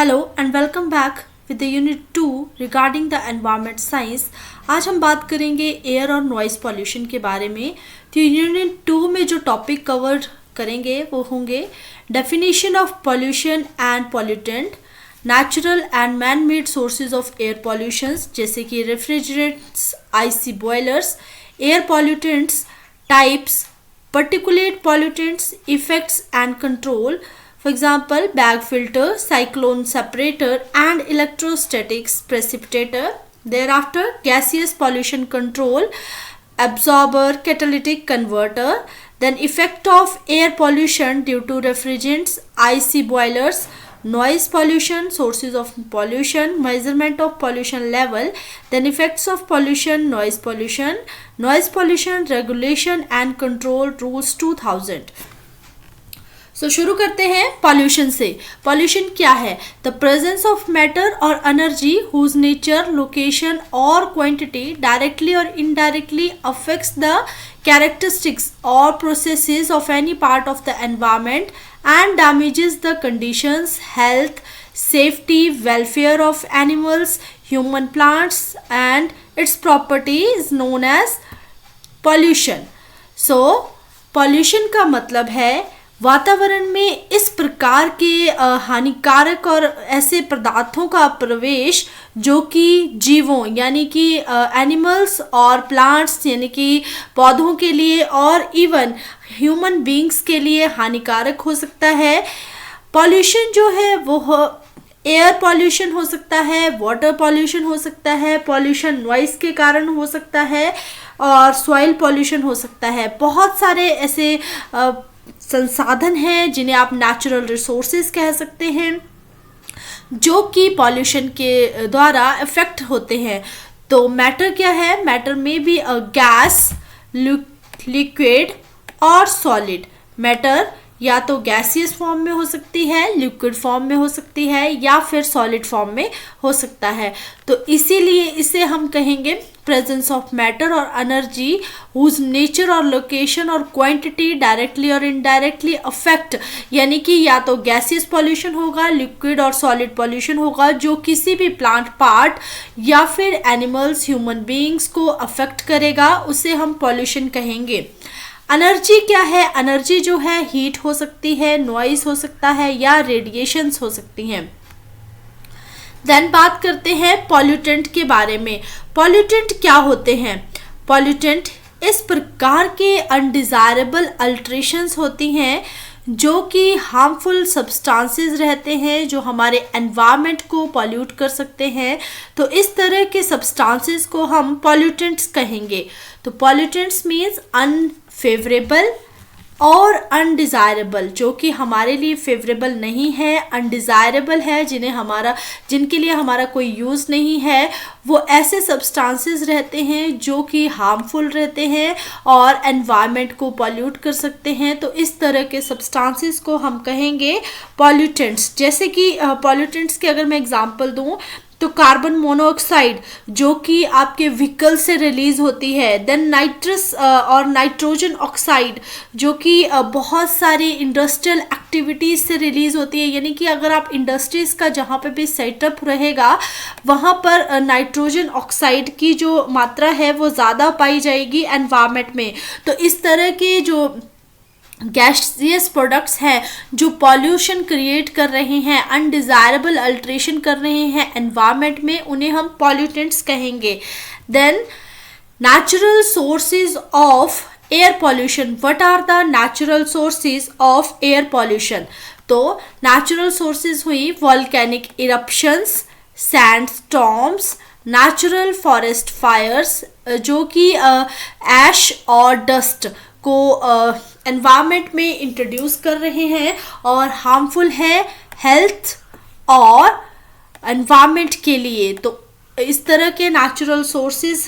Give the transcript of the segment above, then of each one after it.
Hello and welcome back with the unit 2 regarding the environment science. आज हम बात करेंगे एयर और नॉइज़ पॉल्यूशन के बारे में। तो यूनिट 2 में जो टॉपिक कवर करेंगे वो होंगे definition of pollution and pollutant, natural and man made sources of air pollutions जैसे कि refrigerants, IC boilers, air pollutants, types, particulate pollutants, effects and control. For example, bag filter, cyclone separator and electrostatics precipitator. Thereafter, gaseous pollution control, absorber, catalytic converter. Then effect of air pollution due to refrigerants, IC boilers, noise pollution, sources of pollution, measurement of pollution level, then effects of pollution, noise pollution regulation and control rules 2000. सो शुरू करते हैं pollution से। Pollution क्या है? The presence of matter और energy whose nature, location और quantity directly और indirectly affects the characteristics or processes of any part of the environment and damages the conditions, health, safety, welfare of animals, human, plants and its property is known as pollution. So pollution का मतलब है वातावरण में इस प्रकार के हानिकारक और ऐसे पदार्थों का प्रवेश जो कि जीवों यानी कि एनिमल्स और प्लांट्स यानी कि पौधों के लिए और इवन ह्यूमन बीइंग्स के लिए हानिकारक हो सकता है। पॉल्यूशन जो है वो एयर पॉल्यूशन हो सकता है, वाटर पॉल्यूशन हो सकता है, पॉल्यूशन नॉइस के कारण हो सकता है और सॉइल पॉल्यूशन हो सकता है। बहुत सारे ऐसे संसाधन हैं जिन्हें आप नेचुरल रिसोर्सेज कह सकते हैं जो कि पॉल्यूशन के द्वारा इफेक्ट होते हैं। तो मैटर क्या है? मैटर में भी गैस, लिक्विड और सॉलिड। मैटर या तो गैसियस फॉर्म में हो सकती है, लिक्विड फॉर्म में हो सकती है या फिर सॉलिड फॉर्म में हो सकता है। तो इसीलिए इसे हम कहेंगे प्रेजेंस ऑफ मैटर और एनर्जी हुज नेचर और लोकेशन और क्वांटिटी डायरेक्टली और इनडायरेक्टली अफेक्ट, यानी कि या तो गैसियस पॉल्यूशन होगा, लिक्विड और सॉलिड पॉल्यूशन होगा जो किसी भी प्लांट पार्ट या फिर एनिमल्स, ह्यूमन बीइंग्स को अफेक्ट करेगा, उसे हम पॉल्यूशन कहेंगे। एनर्जी क्या है? एनर्जी जो है हीट हो सकती है, नॉइज हो सकता है या रेडिएशंस हो सकती हैं। देन बात करते हैं पॉल्यूटेंट के बारे में। पॉल्यूटेंट क्या होते हैं? पॉल्यूटेंट इस प्रकार के अनडिजायरेबल अल्ट्रेशंस होती हैं जो कि हार्मफुल सब्सटेंसेस रहते हैं जो हमारे एनवायरनमेंट को पॉल्यूट कर सकते हैं। तो इस तरह के सब्सटेंसेस को हम पॉल्यूटेंट्स कहेंगे। तो पॉल्यूटेंट्स मीन्स अनफेवरेबल और अनडिज़ायरेबल, जो कि हमारे लिए फेवरेबल नहीं है, अनडिज़ायरेबल है, जिनके लिए हमारा कोई यूज़ नहीं है। वो ऐसे सब्सटेंसेस रहते हैं जो कि हार्मफुल रहते हैं और एनवायरनमेंट को पॉल्यूट कर सकते हैं। तो इस तरह के सब्सटेंसेस को हम कहेंगे पॉल्यूटेंट्स। जैसे कि पॉल्यूटेंट्स के अगर मैं एग्जांपल दूं तो कार्बन मोनोऑक्साइड जो कि आपके व्हीकल से रिलीज होती है, देन नाइट्रस और नाइट्रोजन ऑक्साइड जो कि बहुत सारी इंडस्ट्रियल एक्टिविटीज से रिलीज होती है, यानी कि अगर आप इंडस्ट्रीज का जहाँ पे भी सेटअप रहेगा वहाँ पर नाइट्रोजन ऑक्साइड की जो मात्रा है वो ज़्यादा पाई जाएगी एनवायरनमेंट में। तो इस तरह के जो गैसियस प्रोडक्ट्स हैं जो पॉल्यूशन क्रिएट कर रहे हैं, अनडिज़ायरेबल अल्ट्रेशन कर रहे हैं एनवायरनमेंट में, उन्हें हम पॉल्यूटेंट्स कहेंगे। Then natural sources of air pollution. What are the natural sources of air pollution? तो नेचुरल सोर्सेज हुई volcanic eruptions, sandstorms, natural forest fires जो कि ऐश और डस्ट को एनवायरनमेंट में इंट्रोड्यूस कर रहे हैं और हार्मफुल है हेल्थ और एनवायरनमेंट के लिए। तो इस तरह के नेचुरल सोर्सेज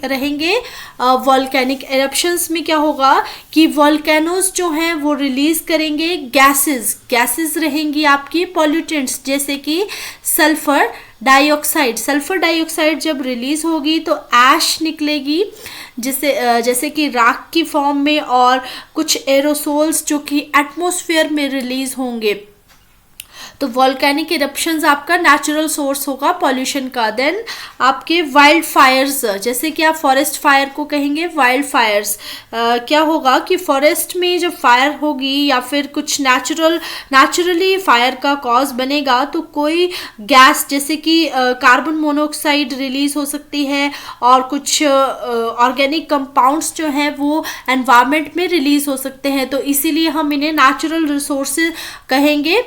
रहेंगे। वॉल्केनिक एरप्शंस में क्या होगा कि वॉल्केनोज जो हैं वो रिलीज करेंगे गैसेस रहेंगी आपकी पॉल्यूटेंट्स, जैसे कि सल्फर डाइऑक्साइड जब रिलीज होगी तो ऐश निकलेगी जैसे कि राख की फॉर्म में और कुछ एरोसोल्स जो कि एटमॉस्फेयर में रिलीज होंगे। तो वॉल्केनिक इरप्शंस आपका नेचुरल सोर्स होगा पॉल्यूशन का। देन आपके वाइल्ड फायर्स, जैसे कि आप फॉरेस्ट फायर को कहेंगे वाइल्ड फायर्स, क्या होगा कि फॉरेस्ट में जब फायर होगी या फिर कुछ नेचुरली फायर का कॉज बनेगा तो कोई गैस जैसे कि कार्बन मोनोऑक्साइड रिलीज हो सकती है और कुछ ऑर्गेनिक कंपाउंड्स जो हैं वो एनवायरनमेंट में रिलीज हो सकते हैं, तो इसीलिए हम इन्हें नेचुरल रिसोर्सेज कहेंगे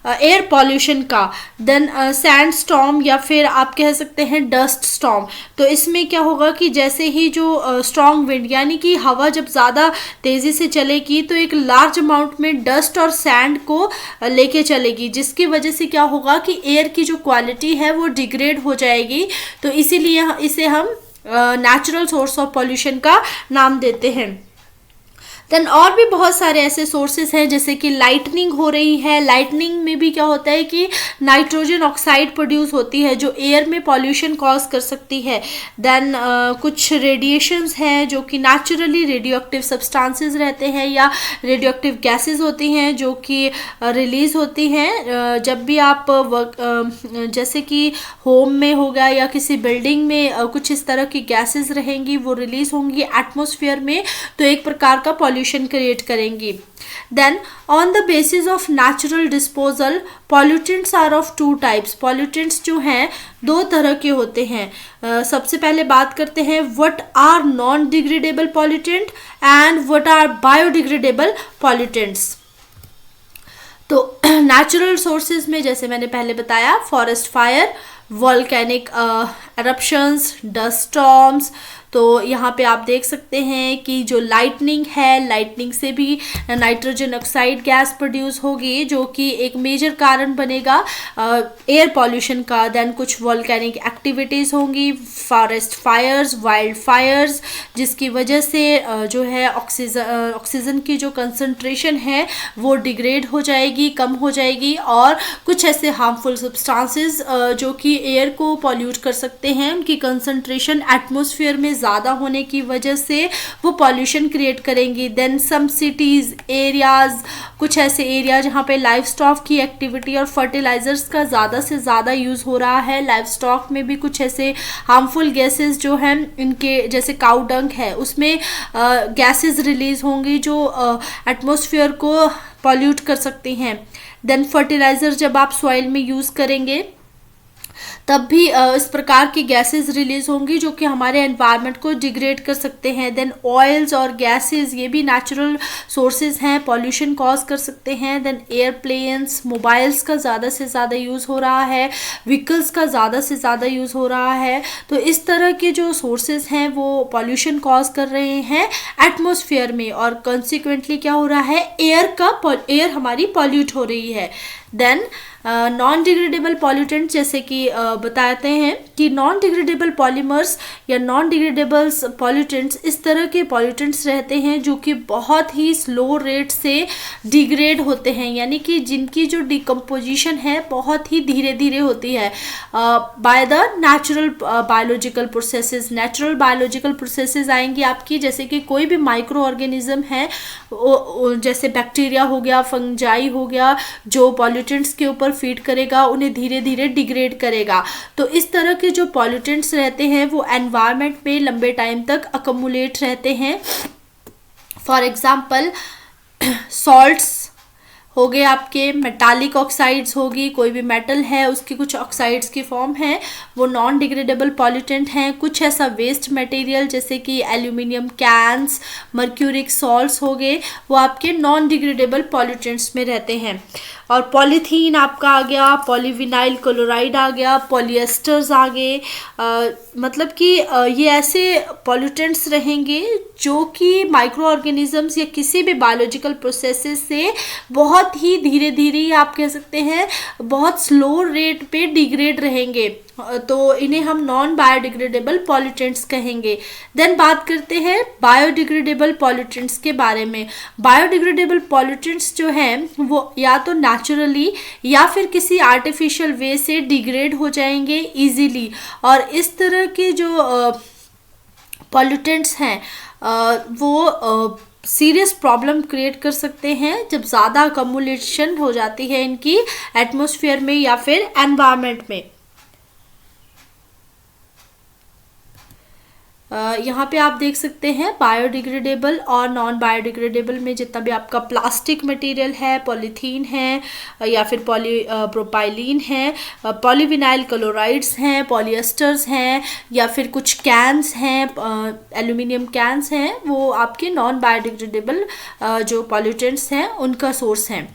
एयर पॉल्यूशन का। देन सैंड स्टॉर्म या फिर आप कह सकते हैं डस्ट स्टॉर्म, तो इसमें क्या होगा कि जैसे ही जो स्ट्रॉन्ग विंड यानी कि हवा जब ज़्यादा तेज़ी से चलेगी तो एक लार्ज अमाउंट में डस्ट और सैंड को लेके चलेगी, जिसकी वजह से क्या होगा कि एयर की जो क्वालिटी है वो डिग्रेड हो जाएगी, तो इसीलिए इसे हम नेचुरल सोर्स ऑफ पॉल्यूशन का नाम देते हैं। देन और भी बहुत सारे ऐसे सोर्सेज हैं, जैसे कि लाइटनिंग हो रही है। लाइटनिंग में भी क्या होता है कि नाइट्रोजन ऑक्साइड प्रोड्यूस होती है जो एयर में पॉल्यूशन कॉज कर सकती है। देन कुछ रेडिएशंस हैं जो कि नेचुरली रेडियो एक्टिव सब्सटेंसेस रहते हैं या रेडियो एक्टिव गैसेज होती हैं जो कि रिलीज होती हैं जब भी आप जैसे कि होम में होगा या किसी बिल्डिंग में कुछ इस तरह की गैसेज रहेंगी, वो रिलीज होंगी एटमॉस्फेयर में, तो एक प्रकार का पॉल्यूशन क्रिएट करेंगी। Then on the basis of natural disposal pollutants are of two types. Pollutants जो हैं दो तरह के होते हैं। सबसे पहले बात करते हैं what are non degradable pollutant and what are biodegradable pollutants. तो नेचुरल सोर्सेज में जैसे मैंने पहले बताया forest fire, volcanic eruptions, dust storms, तो यहाँ पे आप देख सकते हैं कि जो लाइटनिंग है, लाइटनिंग से भी नाइट्रोजन ऑक्साइड गैस प्रोड्यूस होगी जो कि एक मेजर कारण बनेगा एयर पॉल्यूशन का। देन कुछ वॉल्केनिक एक्टिविटीज़ होंगी, फॉरेस्ट फायर्स, वाइल्ड फायर्स, जिसकी वजह से जो है ऑक्सीजन की जो कंसंट्रेशन है वो डिग्रेड हो जाएगी, कम हो जाएगी, और कुछ ऐसे हार्मफुल सब्सटेंसेस जो कि एयर को पॉल्यूट कर सकते हैं, उनकी कंसंट्रेशन एटमॉस्फेयर में ज़्यादा होने की वजह से वो पॉल्यूशन क्रिएट करेंगी। देन सम सिटीज़ एरियाज़, कुछ ऐसे एरिया जहाँ पे लाइफ स्टॉक की एक्टिविटी और फर्टिलाइजर्स का ज़्यादा से ज़्यादा यूज़ हो रहा है, लाइफ स्टॉक में भी कुछ ऐसे हार्मफुल गैसेस जो हैं इनके, जैसे काउ डंग है उसमें गैसेस रिलीज होंगी जो एटमॉस्फेयर को पॉल्यूट कर सकती हैं। देन फर्टिलाइज़र जब आप सॉइल में यूज़ करेंगे तब भी इस प्रकार की गैसेस रिलीज होंगी जो कि हमारे एनवायरनमेंट को डिग्रेड कर सकते हैं। देन ऑयल्स और गैसेस, ये भी नेचुरल सोर्सेज हैं, पॉल्यूशन कॉज कर सकते हैं। देन एयरप्लेन्स, मोबाइल्स का ज़्यादा से ज़्यादा यूज़ हो रहा है, व्हीकल्स का ज़्यादा से ज़्यादा यूज़ हो रहा है, तो इस तरह के जो सोर्सेज हैं वो पॉल्यूशन कॉज कर रहे हैं एटमॉस्फेयर में, और कंसिक्वेंटली क्या हो रहा है, एयर हमारी पॉल्यूट हो रही है। देन नॉन डिग्रेडेबल पॉल्यूटेंट, जैसे कि बताते हैं कि नॉन डिग्रेडेबल पॉलीमर्स या नॉन डिग्रेडेबल पॉल्यूटेंट्स इस तरह के पॉल्यूटेंट्स रहते हैं जो कि बहुत ही स्लो रेट से डिग्रेड होते हैं, यानी कि जिनकी जो डिकम्पोजिशन है बहुत ही धीरे धीरे होती है by the natural biological processes. Natural biological processes आएंगी आपकी, जैसे कि कोई भी माइक्रो ऑर्गेनिज्म है, जैसे बैक्टीरिया हो गया, फंजाई हो गया, जो पॉल्यूटेंट्स के ऊपर फीड करेगा उन्हें धीरे धीरे डिग्रेड करेगा। तो इस तरह के जो पॉल्यूटेंट्स रहते हैं वो एनवायरनमेंट में लंबे टाइम तक अकमुलेट रहते हैं। फॉर एग्जांपल सॉल्ट्स हो गए आपके, मेटालिक ऑक्साइड्स होगी, कोई भी मेटल है उसकी कुछ ऑक्साइड्स की फॉर्म है, वो नॉन डिग्रेडेबल पॉल्यूटेंट हैं। कुछ ऐसा वेस्ट मटेरियल जैसे कि एल्यूमिनियम कैंस, मर्क्यूरिक सॉल्ट्स हो गए, वो आपके नॉन डिग्रेडेबल पॉल्यूटेंट्स में रहते हैं। और पॉलीथीन आपका आ गया, पॉलीविनाइल क्लोराइड आ गया, पॉलीएस्टर्स आ गए, मतलब कि ये ऐसे पॉल्यूटेंट्स रहेंगे जो कि माइक्रो ऑर्गेनिजम्स या किसी भी बायोलॉजिकल प्रोसेसेस से बहुत ही धीरे धीरे, आप कह सकते हैं बहुत स्लो रेट पे डिग्रेड रहेंगे, तो इन्हें हम नॉन बायोडिग्रेडेबल पॉल्यूटेंट्स कहेंगे। देन बात करते हैं बायोडिग्रेडेबल पॉल्यूटेंट्स के बारे में। बायोडिग्रेडेबल पॉल्यूटेंट्स जो हैं वो या तो नेचुरली या फिर किसी आर्टिफिशियल वे से डिग्रेड हो जाएंगे इजीली, और इस तरह के जो पॉल्यूटेंट्स हैं वो सीरियस प्रॉब्लम क्रिएट कर सकते हैं जब ज़्यादा अकमुलेशन हो जाती है इनकी एटमॉस्फेयर में या फिर एनवायरनमेंट में। यहाँ पे आप देख सकते हैं बायोडिग्रेडेबल और नॉन बायोडिग्रेडेबल में जितना भी आपका प्लास्टिक मटेरियल है, पॉलीथीन है या फिर प्रोपाइलीन है, पॉलीविनाइल क्लोराइड्स हैं, पॉलिएस्टर्स हैं या फिर कुछ कैंस हैं, एल्यूमिनियम कैंस हैं, वो आपके नॉन बायोडिग्रेडेबल जो पॉल्यूटेंट्स हैं उनका सोर्स हैं।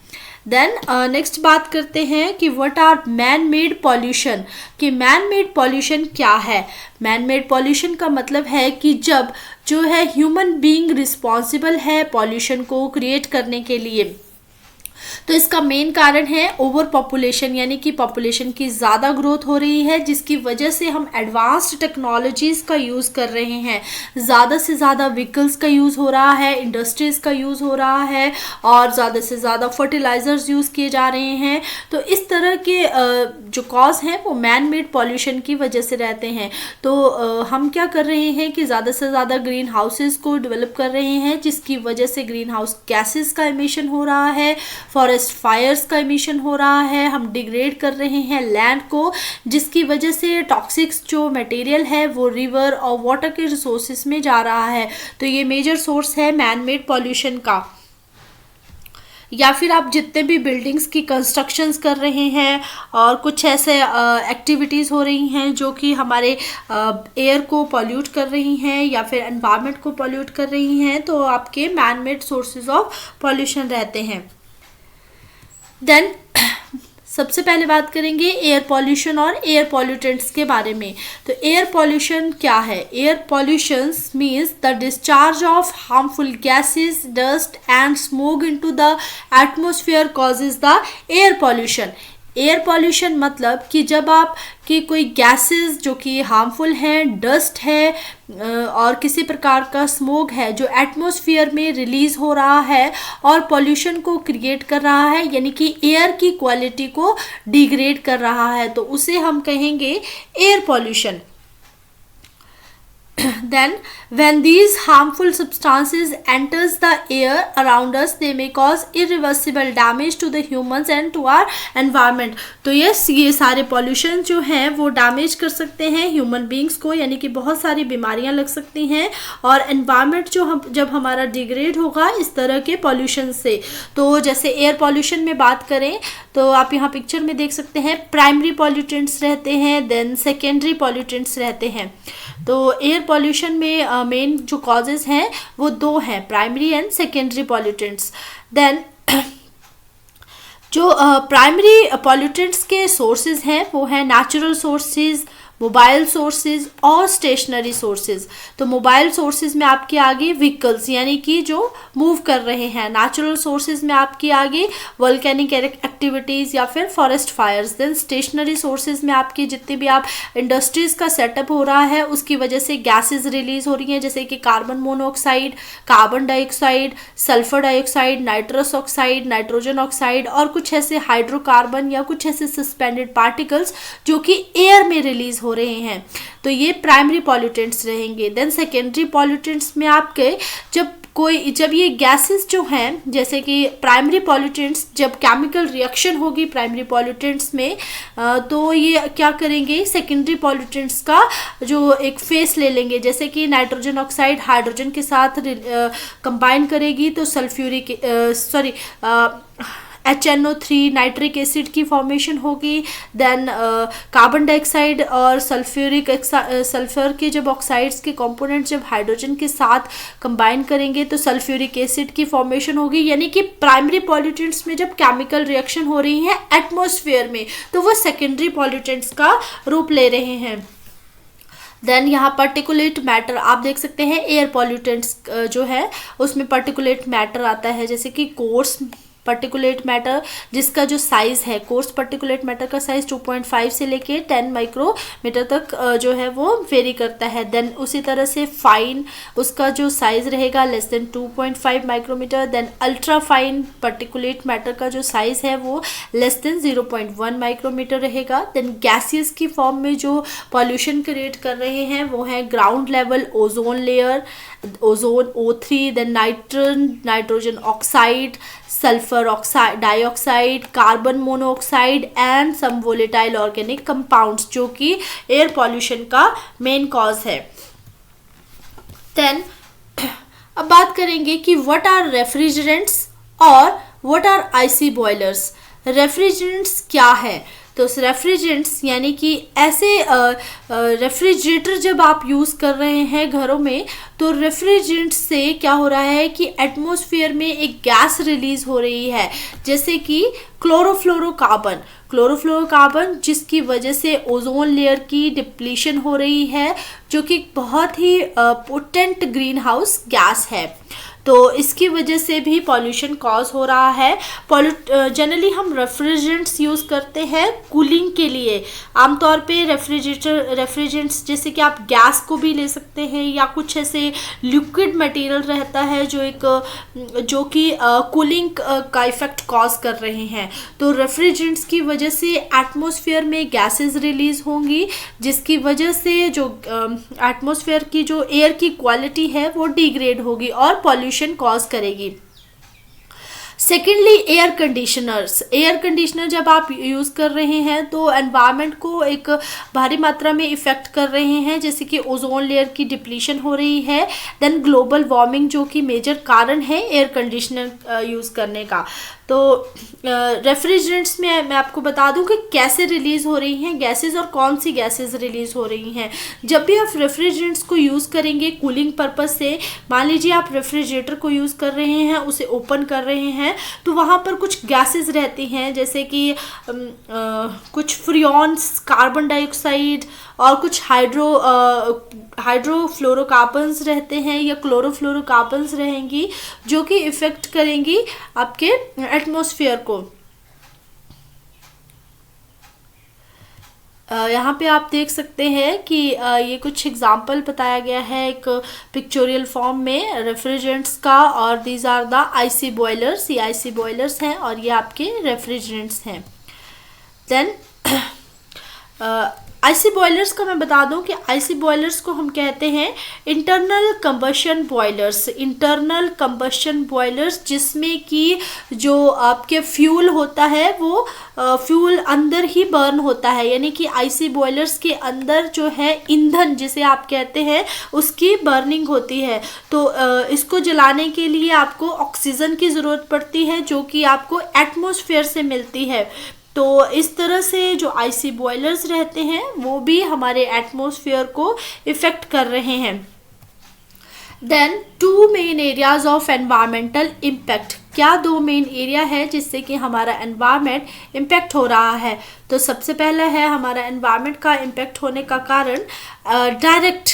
देन नेक्स्ट बात करते हैं कि what are man made pollution, कि मैन मेड पॉल्यूशन क्या है। मैन मेड पॉल्यूशन का मतलब है कि जब जो है ह्यूमन बीइंग रिस्पॉन्सिबल है पॉल्यूशन को क्रिएट करने के लिए। तो इसका मेन कारण है ओवर पॉपुलेशन, यानी कि पॉपुलेशन की ज़्यादा ग्रोथ हो रही है जिसकी वजह से हम एडवांस्ड टेक्नोलॉजीज़ का यूज़ कर रहे हैं, ज़्यादा से ज़्यादा व्हीकल्स का यूज़ हो रहा है, इंडस्ट्रीज़ का यूज़ हो रहा है और ज़्यादा से ज़्यादा फर्टिलाइज़र्स यूज़ किए जा रहे हैं। तो इस तरह के जो कॉज हैं वो मैन मेड पॉल्यूशन की वजह से रहते हैं। तो हम क्या कर रहे हैं कि ज़्यादा से ज़्यादा ग्रीन हाउसेज़ को डेवलप कर रहे हैं जिसकी वजह से ग्रीन हाउस गैसेस का एमिशन हो रहा है, फॉरेस्ट फायर्स का एमिशन हो रहा है, हम डिग्रेड कर रहे हैं लैंड को जिसकी वजह से टॉक्सिक्स जो मटेरियल है वो रिवर और वाटर के रिसोर्सेज में जा रहा है। तो ये मेजर सोर्स है मैन मेड पॉल्यूशन का। या फिर आप जितने भी बिल्डिंग्स की कंस्ट्रक्शंस कर रहे हैं और कुछ ऐसे एक्टिविटीज़ हो रही हैं जो कि हमारे एयर को पॉल्यूट कर रही हैं या फिर एनवायरनमेंट को पॉल्यूट कर रही हैं, तो आपके man made sources of pollution रहते हैं। देन सबसे पहले बात करेंगे एयर पॉल्यूशन और एयर पॉल्यूटेंट्स के बारे में। तो एयर पॉल्यूशन क्या है? Air pollution means the discharge of harmful gases, dust and smoke into the atmosphere causes the air pollution. Air pollution मतलब कि जब आप कि कोई गैसेस जो कि हार्मफुल हैं, डस्ट है और किसी प्रकार का स्मोक है जो एटमॉस्फेयर में रिलीज हो रहा है और पॉल्यूशन को क्रिएट कर रहा है, यानी कि एयर की क्वालिटी को डिग्रेड कर रहा है, तो उसे हम कहेंगे air pollution. Then when these harmful substances enters the air around us, they may cause irreversible damage to the humans and to our environment। तो यस, ये सारे पॉल्यूशन जो हैं वो डैमेज कर सकते हैं ह्यूमन बींग्स को, यानी कि बहुत सारी बीमारियां लग सकती हैं और एनवायरनमेंट जो हम जब हमारा डिग्रेड होगा इस तरह के पॉल्यूशन से। तो जैसे एयर पॉल्यूशन में बात करें तो आप यहाँ पिक्चर में देख सकते हैं प्राइमरी पॉल्यूटेंट्स रहते हैं, देन सेकेंडरी पॉल्यूटेंट्स रहते हैं। तो एयर पॉल्यूशन में मेन जो कॉजेज़ हैं वो दो हैं, primary and secondary pollutants. Then जो प्राइमरी पॉल्यूटेंट्स के सोर्सेज हैं वो हैं नेचुरल सोर्सेज, मोबाइल सोर्सेज और स्टेशनरी सोर्सेज। तो मोबाइल सोर्सेज में आपके आगे व्हीकल्स यानी कि जो मूव कर रहे हैं, नेचुरल सोर्सेज में आपके आगे वोल्केनिक एक्टिविटीज़ या फिर forest fires. Then stationary sources में आपकी जितनी भी आप इंडस्ट्रीज़ का सेटअप हो रहा है उसकी वजह से गैसेज रिलीज हो रही हैं, जैसे कि carbon monoxide, carbon dioxide, sulphur dioxide, nitrous oxide, nitrogen oxide और कुछ ऐसे हाइड्रोकार्बन या कुछ ऐसे सस्पेंडेड पार्टिकल्स जो कि एयर में रिलीज हो रहे हैं। तो ये प्राइमरी पॉल्यूटेंट्स रहेंगे। देन सेकेंडरी पॉल्यूटेंट्स में आपके जब ये गैसेस जो हैं, जैसे कि प्राइमरी पॉल्यूटेंट्स जब केमिकल रिएक्शन होगी प्राइमरी पॉल्यूटेंट्स में तो ये क्या करेंगे, सेकेंडरी पॉल्यूटेंट्स का जो एक फेस ले लेंगे, जैसे कि नाइट्रोजन ऑक्साइड हाइड्रोजन के साथ कंबाइन करेगी तो HNO3 नाइट्रिक एसिड की फॉर्मेशन होगी। देन कार्बन डाइऑक्साइड और सल्फर के जब ऑक्साइड्स के कंपोनेंट जब हाइड्रोजन के साथ कंबाइन करेंगे तो सल्फ्यूरिक एसिड की फॉर्मेशन होगी, यानी कि प्राइमरी पॉल्यूटेंट्स में जब केमिकल रिएक्शन हो रही है एटमॉस्फेयर में तो वो सेकेंडरी पॉल्यूटेंट्स का रूप ले रहे हैं। देन यहाँ पर्टिकुलेट मैटर आप देख सकते हैं, एयर पॉल्यूटेंट्स जो है उसमें पर्टिकुलेट मैटर आता है, जैसे कि कोर्स पर्टिकुलेट मैटर जिसका जो साइज़ है, कोर्स पर्टिकुलेट मैटर का साइज़ 2.5 से लेके 10 माइक्रोमीटर तक जो है वो वेरी करता है। देन उसी तरह से फाइन, उसका जो साइज़ रहेगा less than 2.5 micrometre. Then ultra fine particulate matter का जो साइज़ है वो लेस देन 0.1 माइक्रोमीटर रहेगा। देन गैसेस की फॉर्म में जो पॉल्यूशन क्रिएट कर रहे हैं वो है ground level ozone layer, ozone O3, then nitrogen oxide, sulphur oxide dioxide, carbon monoxide and some volatile organic compounds, जो कि एयर पॉल्यूशन का मेन कॉज है। देन अब बात करेंगे कि व्हाट आर रेफ्रिजरेंट्स और what are IC boilers. Refrigerants क्या है? तो रेफ्रिजरेंट्स यानी कि ऐसे रेफ्रिजरेटर जब आप यूज़ कर रहे हैं घरों में, तो रेफ्रिजरेंट से क्या हो रहा है कि एटमॉस्फेयर में एक गैस रिलीज हो रही है, जैसे कि क्लोरोफ्लोरोकार्बन, जिसकी वजह से ओजोन लेयर की डिप्लीशन हो रही है, जो कि बहुत ही पोटेंट ग्रीन हाउस गैस है। तो इसकी वजह से भी पॉल्यूशन कॉज हो रहा है। जनरली हम रेफ्रिजरेंट्स यूज़ करते हैं कूलिंग के लिए। आमतौर पे रेफ्रिजरेंट्स जैसे कि आप गैस को भी ले सकते हैं या कुछ ऐसे लिक्विड मटेरियल रहता है जो कि कूलिंग का इफेक्ट कॉज कर रहे हैं। तो रेफ्रिजरेंट्स की वजह से एटमॉस्फेयर में गैसेस रिलीज होंगी, जिसकी वजह से जो एटमॉस्फेयर की जो एयर की क्वालिटी है वो डिग्रेड होगी और पॉल्यूशन कॉज करेगी। सेकेंडली एयर कंडीशनर जब आप यूज़ कर रहे हैं तो एनवायरनमेंट को एक भारी मात्रा में इफ़ेक्ट कर रहे हैं, जैसे कि ओजोन लेयर की डिप्लीशन हो रही है। देन ग्लोबल वार्मिंग जो कि मेजर कारण है एयर कंडीशनर यूज़ करने का। तो रेफ्रिजरेंट्स में मैं आपको बता दूं कि कैसे रिलीज़ हो रही हैं गैसेस और कौन सी गैसेस रिलीज़ हो रही हैं। जब भी आप रेफ्रिजरेंट्स को यूज़ करेंगे कूलिंग पर्पस से, मान लीजिए आप रेफ्रिजरेटर को यूज़ कर रहे हैं, उसे ओपन कर रहे हैं, तो वहाँ पर कुछ गैसेस रहती हैं, जैसे कि कुछ फ्रियॉन्स, कार्बन डाइऑक्साइड और कुछ हाइड्रोफ्लोरोकार्बन्स रहते हैं या क्लोरोफ्लोरोकार्बन्स रहेंगी, जो कि इफ़ेक्ट करेंगी आपके एटमॉस्फेयर को। यहाँ पे आप देख सकते हैं कि ये कुछ एग्जाम्पल बताया गया है एक पिक्चोरियल फॉर्म में रेफ्रिजरेंट्स का, और these are the IC boilers. ये आईसी बॉयलर्स हैं और ये आपके रेफ्रिजरेंट्स हैं। देन आईसी बॉयलर्स का मैं बता दूं कि आईसी बॉयलर्स को हम कहते हैं इंटरनल कंबशन बॉयलर्स, जिसमें कि जो आपके फ्यूल होता है वो फ्यूल अंदर ही बर्न होता है, यानी कि आईसी बॉयलर्स के अंदर जो है ईंधन जिसे आप कहते हैं उसकी बर्निंग होती है। तो इसको जलाने के लिए आपको ऑक्सीजन की ज़रूरत पड़ती है, जो कि आपको एटमॉस्फेयर से मिलती है। तो इस तरह से जो आईसी बॉयलर्स रहते हैं वो भी हमारे एटमॉस्फेयर को इफ़ेक्ट कर रहे हैं। Then 2 main areas of environmental impact. क्या 2 मेन एरिया है जिससे कि हमारा एनवायरनमेंट इम्पैक्ट हो रहा है? तो सबसे पहला है हमारा एनवायरनमेंट का इम्पैक्ट होने का कारण डायरेक्ट,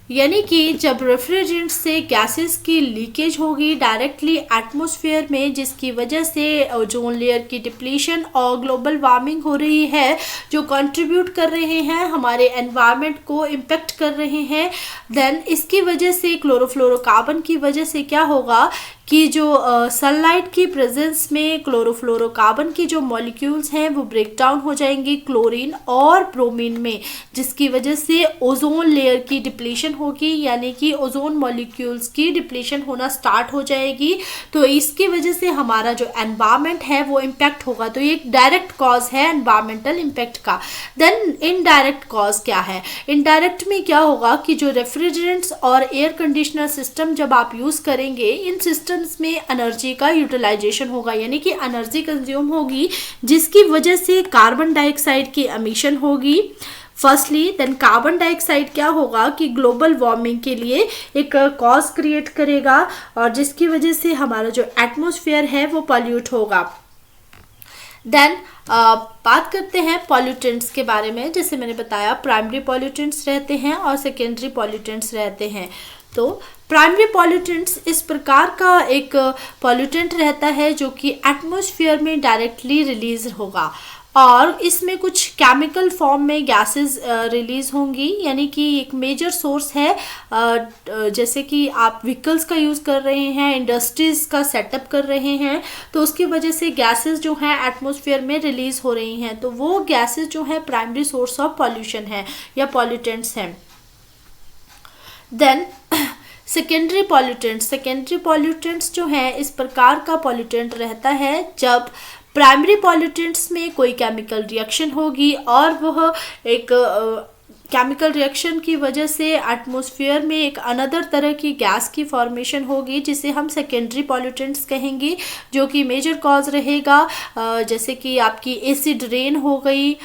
यानी कि जब रेफ्रिजरेंट से गैसेस की लीकेज होगी डायरेक्टली एटमॉस्फेयर में, जिसकी वजह से ओजोन लेयर की डिप्लीशन और ग्लोबल वार्मिंग हो रही है, जो कंट्रीब्यूट कर रहे हैं हमारे एनवायरनमेंट को इम्पेक्ट कर रहे हैं। देन इसकी वजह से क्लोरोफ्लोरोकार्बन की वजह से क्या होगा कि जो सनलाइट की प्रेजेंस में क्लोरोफ्लोरोकार्बन की जो मॉलिक्यूल्स हैं वो ब्रेक डाउन हो जाएंगी क्लोरीन और ब्रोमीन में, जिसकी वजह से ओजोन लेयर की डिप्लीशन होगी, यानी कि ओजोन मॉलिक्यूल्स की डिप्लीशन होना स्टार्ट हो जाएगी। तो इसकी वजह से हमारा जो एनवायरनमेंट है वो इम्पैक्ट होगा। तो ये एक डायरेक्ट कॉज है एनवायरमेंटल इम्पैक्ट का। देन इनडायरेक्ट कॉज क्या है? इनडायरेक्ट में क्या होगा कि जो रेफ्रिजरेंट्स और एयर कंडीशनर सिस्टम जब आप यूज़ करेंगे, इन सिस्टम में एनर्जी का यूटिलाइजेशन होगा, यानी कि एनर्जी कंज्यूम होगी, जिसकी वजह से कार्बन डाइऑक्साइड की एमिशन होगी फर्स्टली। देन कार्बन डाइऑक्साइड क्या होगा कि ग्लोबल वार्मिंग के लिए एक कॉज क्रिएट करेगा, और जिसकी वजह से हमारा जो एटमॉस्फेयर है वो पॉल्यूट होगा। देन बात करते हैं पॉल्यूटेंट्स के बारे में। जैसे मैंने बताया प्राइमरी पॉल्यूटेंट्स रहते हैं और सेकेंडरी पॉल्यूटेंट्स रहते हैं। तो प्राइमरी पॉल्यूटेंट्स इस प्रकार का एक पॉल्यूटेंट रहता है जो कि एटमॉस्फेयर में डायरेक्टली रिलीज होगा और इसमें कुछ केमिकल फॉर्म में गैसेस रिलीज होंगी, यानी कि एक मेजर सोर्स है। जैसे कि आप व्हीकल्स का यूज़ कर रहे हैं, इंडस्ट्रीज़ का सेटअप कर रहे हैं, तो उसकी वजह से गैसेस जो हैं एटमॉस्फेयर में रिलीज हो रही हैं, तो वो गैसेस जो है प्राइमरी सोर्स ऑफ पॉल्यूशन है या पॉल्यूटेंट्स हैं। देन सेकेंडरी पॉल्यूटेंट्स जो है इस प्रकार का पॉल्यूटेंट रहता है जब प्राइमरी पॉल्यूटेंट्स में कोई केमिकल रिएक्शन होगी और वह एक केमिकल रिएक्शन की वजह से एटमॉस्फेयर में एक अनदर तरह की गैस की फॉर्मेशन होगी जिसे हम सेकेंडरी पॉल्यूटेंट्स कहेंगे, जो कि मेजर कॉज रहेगा। जैसे कि आपकी एसिड रेन हो गई,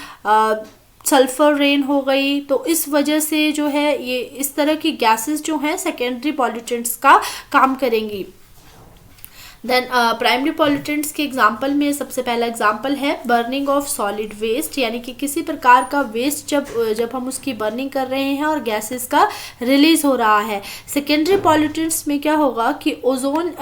सल्फर रेन हो गई, तो इस वजह से जो है ये इस तरह की गैसेस जो हैं सेकेंडरी पॉल्यूटेंट्स का काम करेंगी। देन प्राइमरी पॉल्यूटेंट्स के एग्जांपल में सबसे पहला एग्जांपल है बर्निंग ऑफ सॉलिड वेस्ट, यानी कि किसी प्रकार का वेस्ट जब हम उसकी बर्निंग कर रहे हैं और गैसेस का रिलीज हो रहा है। सेकेंडरी पॉल्यूटेंट्स में क्या होगा कि ओजोन,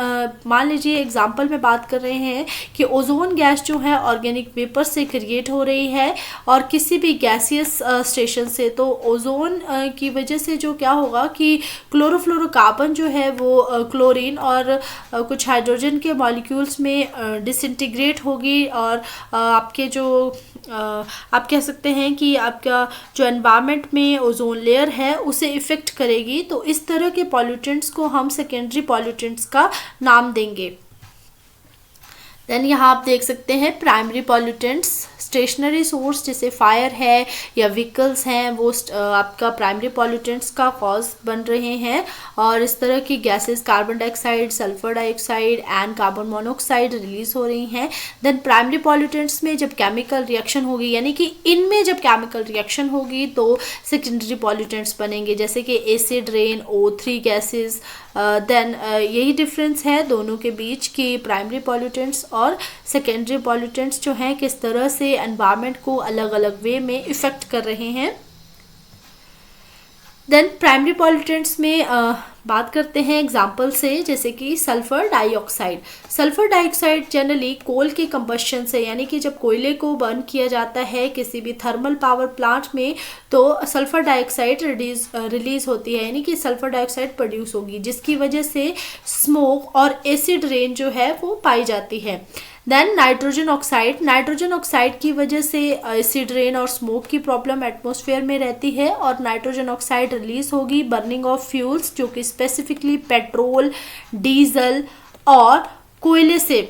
मान लीजिए एग्जांपल में बात कर रहे हैं कि ओजोन गैस जो है ऑर्गेनिक वेपर से क्रिएट हो रही है और किसी भी गैसियस स्टेशन से, तो ओजोन की वजह से जो क्या होगा कि क्लोरोफ्लोरोकार्बन जो है वो क्लोरीन और कुछ हाइड्रोजन के मॉलिक्यूल्स में डिसइंटीग्रेट होगी और आपके जो आप कह सकते हैं कि आपका जो एनवायरनमेंट में ओजोन लेयर है उसे इफ़ेक्ट करेगी। तो इस तरह के पॉल्यूटेंट्स को हम सेकेंडरी पॉल्यूटेंट्स का नाम देंगे। देन यहाँ आप देख सकते हैं प्राइमरी पॉल्यूटेंट्स, स्टेशनरी सोर्स जैसे फायर है या व्हीकल्स हैं, वो आपका प्राइमरी पॉल्यूटेंट्स का कॉज बन रहे हैं और इस तरह की gases carbon dioxide, sulphur dioxide and carbon monoxide release हो रही हैं। देन प्राइमरी पॉल्यूटेंट्स में जब केमिकल रिएक्शन होगी, यानी कि इनमें जब केमिकल रिएक्शन होगी तो सेकेंडरी पॉल्यूटेंट्स बनेंगे, जैसे कि acid rain, O3 gases. Then यही डिफरेंस है दोनों के बीच कि प्राइमरी पॉल्यूटेंट्स और सेकेंडरी पॉल्यूटेंट्स जो हैं किस तरह से एनवायरनमेंट को अलग अलग वे में इफ़ेक्ट कर रहे हैं। देन प्राइमरी पॉल्यूटेंट्स में बात करते हैं एग्जाम्पल से, जैसे कि sulphur dioxide. Sulphur dioxide generally coal के कंबशन से, यानी कि जब कोयले को बर्न किया जाता है किसी भी थर्मल पावर प्लांट में, तो सल्फर डाइऑक्साइड रिलीज होती है, यानी कि सल्फर डाइऑक्साइड प्रोड्यूस होगी, जिसकी वजह से स्मोक और एसिड रेन जो है वो पाई जाती है। देन नाइट्रोजन ऑक्साइड की वजह से एसिड रेन और स्मोक की प्रॉब्लम एटमॉस्फेयर में रहती है और नाइट्रोजन ऑक्साइड रिलीज होगी बर्निंग ऑफ फ्यूल्स, जो कि स्पेसिफिकली पेट्रोल, डीजल और कोयले से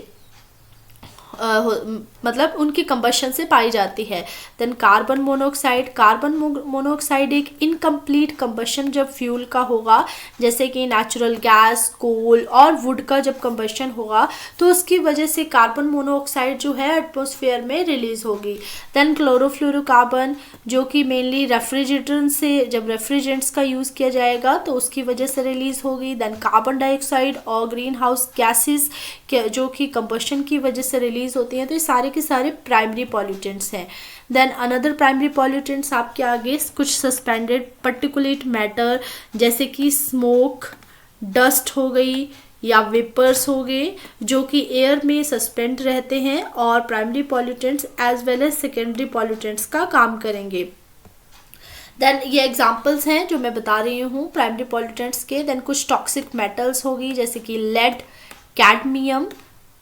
मतलब उनकी कंबशन से पाई जाती है। देन कार्बन मोनोऑक्साइड एक इनकम्प्लीट कंबशन जब फ्यूल का होगा, जैसे कि नेचुरल गैस, कोल और वुड का जब कंबशन होगा तो उसकी वजह से कार्बन मोनोऑक्साइड जो है एटमॉस्फेयर में रिलीज होगी। देन क्लोरोफ्लोरोकार्बन, जो कि मेनली जब रेफ्रिजरेंट्स का यूज़ किया जाएगा तो उसकी वजह से रिलीज होगी। देन कार्बन डाइऑक्साइड और ग्रीन हाउस गैसेस जो कि कंबशन की वजह से रिलीज होती हैं, तो ये सारे के सारे प्राइमरी पॉल्यूटेंट्स हैं। देन अनदर प्राइमरी पॉल्यूटेंट्स आपके आगे कुछ सस्पेंडेड पार्टिकुलेट मैटर, जैसे कि स्मोक, डस्ट हो गई या वेपर्स हो गए, जो कि एयर में सस्पेंड रहते हैं और primary pollutants as well as secondary pollutants का काम करेंगे। देन ये एग्जांपल्स हैं जो मैं बता रही हूँ प्राइमरी पॉल्यूटेंट्स के। देन कुछ टॉक्सिक मेटल्स होगी, जैसे कि लेड, कैडमियम,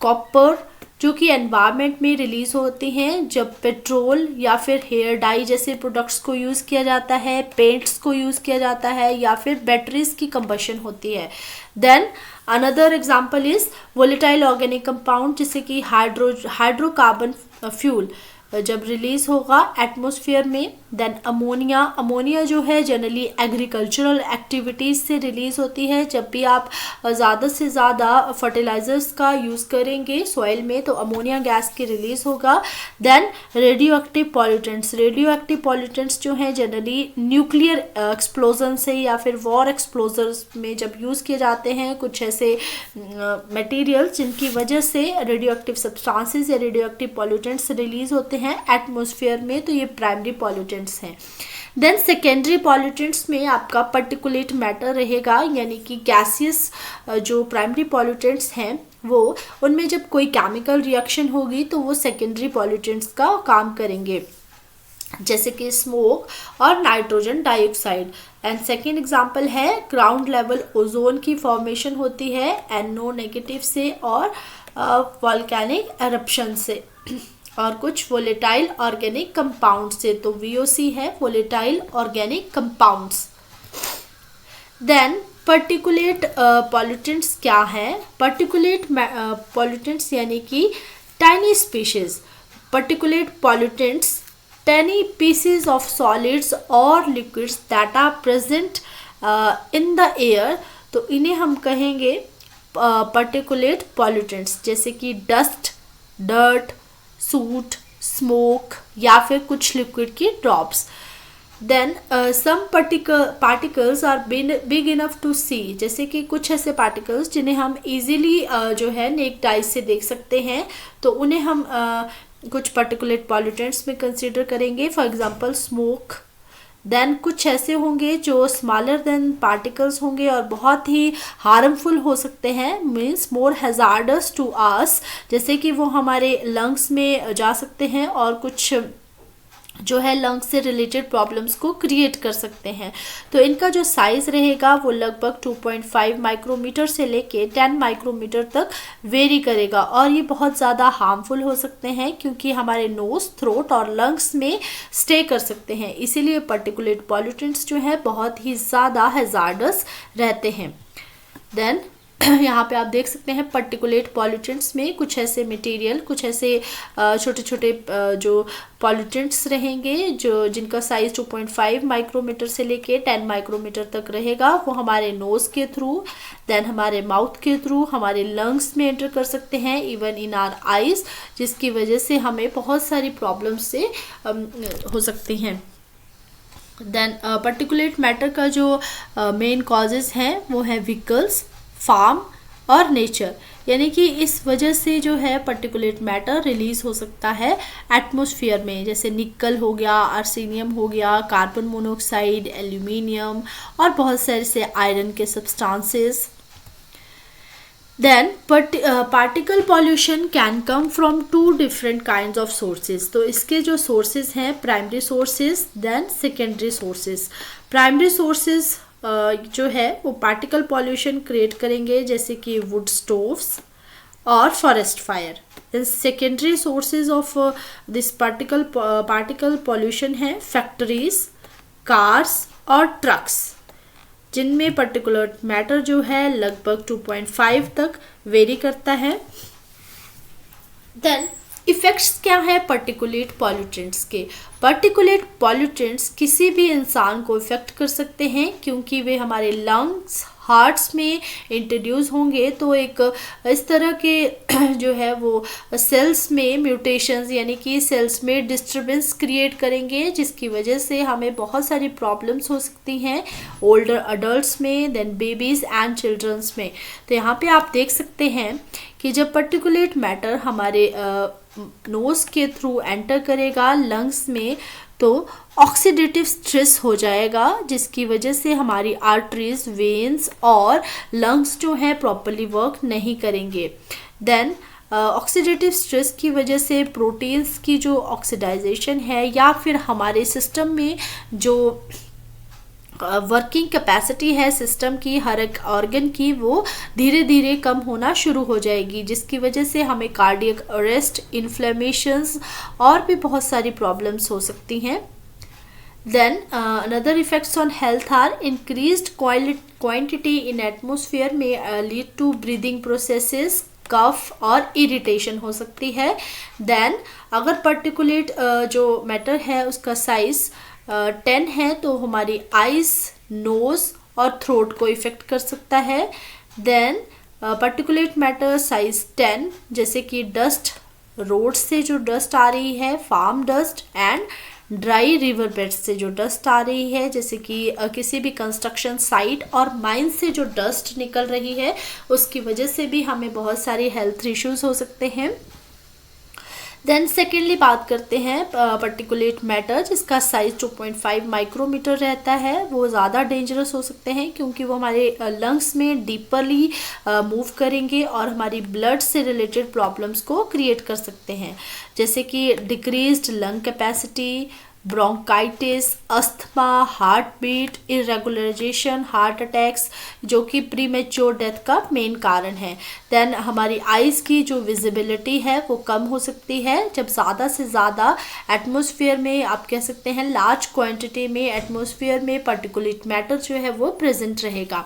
कॉपर, जो कि एनवायरनमेंट में रिलीज होती हैं जब पेट्रोल या फिर हेयर डाई जैसे प्रोडक्ट्स को यूज़ किया जाता है, पेंट्स को यूज़ किया जाता है या फिर बैटरीज की कंबशन होती है। Then another example is volatile organic compound, जैसे कि हाइड्रोकार्बन फ्यूल जब रिलीज होगा एटमॉस्फेयर में। देन अमोनिया जो है जनरली एग्रीकल्चरल एक्टिविटीज़ से रिलीज होती है। जब भी आप ज़्यादा से ज़्यादा फर्टिलाइजर्स का यूज़ करेंगे सॉइल में तो अमोनिया गैस की रिलीज होगा। देन रेडियो एक्टिव पॉल्यूटेंट्स जो हैं जनरली न्यूक्लियर एक्सप्लोजन से या फिर वॉर एक्सप्लोजर्स में जब यूज़ किए जाते हैं, कुछ ऐसे मटेरियल्स जिनकी वजह से रेडियो एक्टिव सब्सटेंसेस या रेडियो एक्टिव पॉल्यूटेंट्स रिलीज होते हैं एटमॉस्फेयर में, तो ये प्राइमरी पॉल्यूटेंट्स हैं। देन सेकेंडरी पॉल्यूटेंट्स में आपका पर्टिकुलेट मैटर रहेगा, यानी कि गैसियस जो प्राइमरी पॉल्यूटेंट्स हैं वो, उनमें जब कोई केमिकल रिएक्शन होगी तो वो सेकेंडरी पॉल्यूटेंट्स का काम करेंगे, जैसे कि स्मोक और nitrogen dioxide. And second example है ग्राउंड लेवल ओजोन की फॉर्मेशन होती है NO नेगेटिव से और वॉल्केनिक एरप्शन से और कुछ वोलेटाइल ऑर्गेनिक कंपाउंड से। तो VOC है volatile organic compounds. Then particulate pollutants क्या है? पर्टिकुलेट पॉल्यूटेंट्स यानी कि tiny species. Particulate pollutants tiny pieces of solids or liquids that are present in the air, तो इन्हें हम कहेंगे particulate pollutants, जैसे कि डस्ट, डर्ट, सूट, स्मोक या फिर कुछ लिक्विड की drops. Then some particles are big enough to see, जैसे कि कुछ ऐसे पार्टिकल्स जिन्हें हम इजीली जो है नेक्ड आई से देख सकते हैं, तो उन्हें हम कुछ पर्टिकुलेट पॉल्यूटेंट्स में कंसीडर करेंगे, फॉर एग्जांपल स्मोक। देन कुछ ऐसे होंगे जो स्मॉलर देन पार्टिकल्स होंगे और बहुत ही हार्मफुल हो सकते हैं, means more hazardous to us, जैसे कि वो हमारे लंग्स में जा सकते हैं और कुछ जो है लंग्स से रिलेटेड प्रॉब्लम्स को क्रिएट कर सकते हैं। तो इनका जो साइज रहेगा वो लगभग 2.5 माइक्रोमीटर से लेके 10 माइक्रोमीटर तक वेरी करेगा और ये बहुत ज़्यादा हार्मफुल हो सकते हैं क्योंकि हमारे नोज, थ्रोट और लंग्स में स्टे कर सकते हैं। इसीलिए पर्टिकुलेट पॉल्यूटेंट्स जो है बहुत ही ज़्यादा हैजार्डस रहते हैं। देन यहाँ पे आप देख सकते हैं पर्टिकुलेट पॉल्यूटेंट्स में कुछ ऐसे मटेरियल, कुछ ऐसे छोटे छोटे जो पॉल्यूटेंट्स रहेंगे जो जिनका साइज 2.5 माइक्रोमीटर से लेके 10 माइक्रोमीटर तक रहेगा, वो हमारे नोज़ के थ्रू, देन हमारे माउथ के थ्रू, हमारे लंग्स में एंटर कर सकते हैं, इवन इन आर आइज़, जिसकी वजह से हमें बहुत सारी प्रॉब्लम्स से हो सकती हैं। देन पर्टिकुलेट मैटर का जो मेन कॉजेज़ हैं वो है व्हीकल्स, फार्म और नेचर, यानी कि इस वजह से जो है पर्टिकुलेट मैटर रिलीज हो सकता है एटमॉस्फेयर में, जैसे निकल हो गया, आर्सेनियम हो गया, कार्बन मोनोऑक्साइड, एल्यूमिनियम और बहुत सारे से आयरन के substances. Then particle pollution can come from 2 different kinds of sources. तो इसके जो सोर्सेज हैं primary sources, then secondary sources. Primary sources जो है वो पार्टिकल पॉल्यूशन क्रिएट करेंगे, जैसे कि वुड स्टोव्स और forest fire. Then secondary sources of this particle pollution है फैक्ट्रीज, कार्स और ट्रक्स, जिनमें पर्टिकुलर मैटर जो है लगभग 2.5 तक वेरी करता है। देन इफ़ेक्ट्स क्या है पर्टिकुलेट पॉल्यूटेंट्स के? पर्टिकुलेट पॉल्यूटेंट्स किसी भी इंसान को इफ़ेक्ट कर सकते हैं क्योंकि वे हमारे लंग्स, हार्ट्स में इंट्रोड्यूस होंगे, तो एक इस तरह के जो है वो सेल्स में म्यूटेशंस यानी कि सेल्स में डिस्टर्बेंस क्रिएट करेंगे, जिसकी वजह से हमें बहुत सारी प्रॉब्लम्स हो सकती हैं ओल्डर अडल्ट्स में, देन बेबीज़ एंड चिल्ड्रंस में। तो यहाँ पे आप देख सकते हैं कि जब पर्टिकुलेट मैटर हमारे नोज़ के थ्रू एंटर करेगा लंग्स में, तो ऑक्सीडेटिव स्ट्रेस हो जाएगा, जिसकी वजह से हमारी आर्टरीज, वेन्स और लंग्स जो हैं प्रॉपरली वर्क नहीं करेंगे। देन ऑक्सीडेटिव स्ट्रेस की वजह से प्रोटीन्स की जो ऑक्सीडाइजेशन है या फिर हमारे सिस्टम में जो वर्किंग कैपेसिटी है सिस्टम की, हर एक ऑर्गन की, वो धीरे धीरे कम होना शुरू हो जाएगी, जिसकी वजह से हमें कार्डियक अरेस्ट, इन्फ्लेमेशंस और भी बहुत सारी प्रॉब्लम्स हो सकती हैं। Then another effects on health are increased quantity in atmosphere में lead to breathing processes, cough और इरिटेशन हो सकती है। देन अगर पर्टिकुलेट जो मैटर है उसका साइज 10 है तो हमारी आइज़, नोज़ और थ्रोट को इफ़ेक्ट कर सकता है। देन पर्टिकुलेट मैटर साइज 10, जैसे कि डस्ट, रोड से जो डस्ट आ रही है, farm dust, and dry river bed से जो डस्ट आ रही है, जैसे कि किसी भी कंस्ट्रक्शन साइट और माइन से जो डस्ट निकल रही है, उसकी वजह से भी हमें बहुत सारी हेल्थ इश्यूज हो सकते हैं। देन सेकेंडली बात करते हैं पर्टिकुलेट मैटर, जिसका साइज 2.5 माइक्रोमीटर रहता है। वो ज़्यादा डेंजरस हो सकते हैं क्योंकि वो हमारे लंग्स में डीपरली मूव करेंगे और हमारी ब्लड से रिलेटेड प्रॉब्लम्स को क्रिएट कर सकते हैं, जैसे कि decreased lung capacity, bronchitis, asthma, heart beat, irregularization, heart attacks, जो कि प्रीमेच्योर डेथ का मेन कारण है। देन हमारी आइज़ की जो विजिबिलिटी है वो कम हो सकती है जब ज़्यादा से ज़्यादा एटमॉस्फेयर में, आप कह सकते हैं लार्ज क्वांटिटी में एटमॉस्फेयर में पर्टिकुलेट मैटर जो है वो प्रेजेंट रहेगा।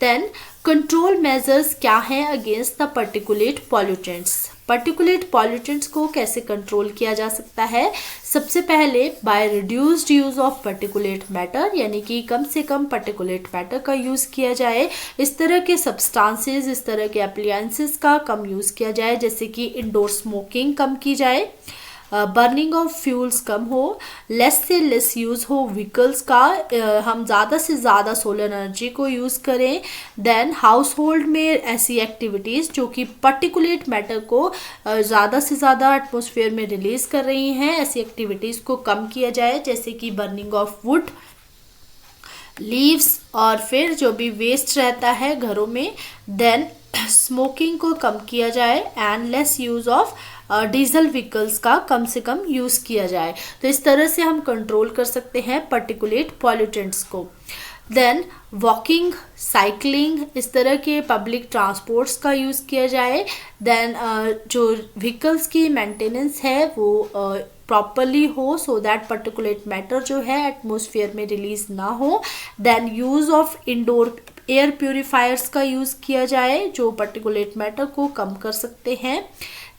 देन कंट्रोल मेजर्स क्या हैं against the particulate pollutants. Particulate pollutants को कैसे कंट्रोल किया जा सकता है? सबसे पहले by reduced use of particulate matter, यानी कि कम से कम पर्टिकुलेट मैटर का यूज़ किया जाए। इस तरह के सब्सटेंसेस, इस तरह के एप्लायंसेस का कम यूज़ किया जाए, जैसे कि इंडोर स्मोकिंग कम की जाए, बर्निंग ऑफ फ्यूल्स कम हो, लेस से लेस यूज़ हो व्हीकल्स का, हम ज़्यादा से ज़्यादा सोलर एनर्जी को यूज़ करें। देन हाउस होल्ड में ऐसी एक्टिविटीज़ जो कि पर्टिकुलेट मैटर को ज़्यादा से ज़्यादा एटमॉस्फेयर में रिलीज़ कर रही हैं, ऐसी एक्टिविटीज़ को कम किया जाए, जैसे कि बर्निंग ऑफ वुड, लीव्स, और फिर जो भी वेस्ट रहता है घरों में। देन स्मोकिंग को कम किया जाए and lace use of diesel vehicles का कम से कम यूज़ किया जाए। तो इस तरह से हम कंट्रोल कर सकते हैं पर्टिकुलेट पॉल्यूटेंट्स को। देन वॉकिंग, साइकिलिंग, इस तरह के पब्लिक ट्रांसपोर्ट्स का यूज़ किया जाए। देन जो व्हीकल्स की मेंटेनेंस है वो प्रॉपरली हो, सो दैट पर्टिकुलेट मैटर जो है एटमॉस्फेयर में रिलीज ना हो। Then use of indoor air purifiers का यूज़ किया जाए जो पर्टिकुलेट मैटर को कम कर सकते हैं।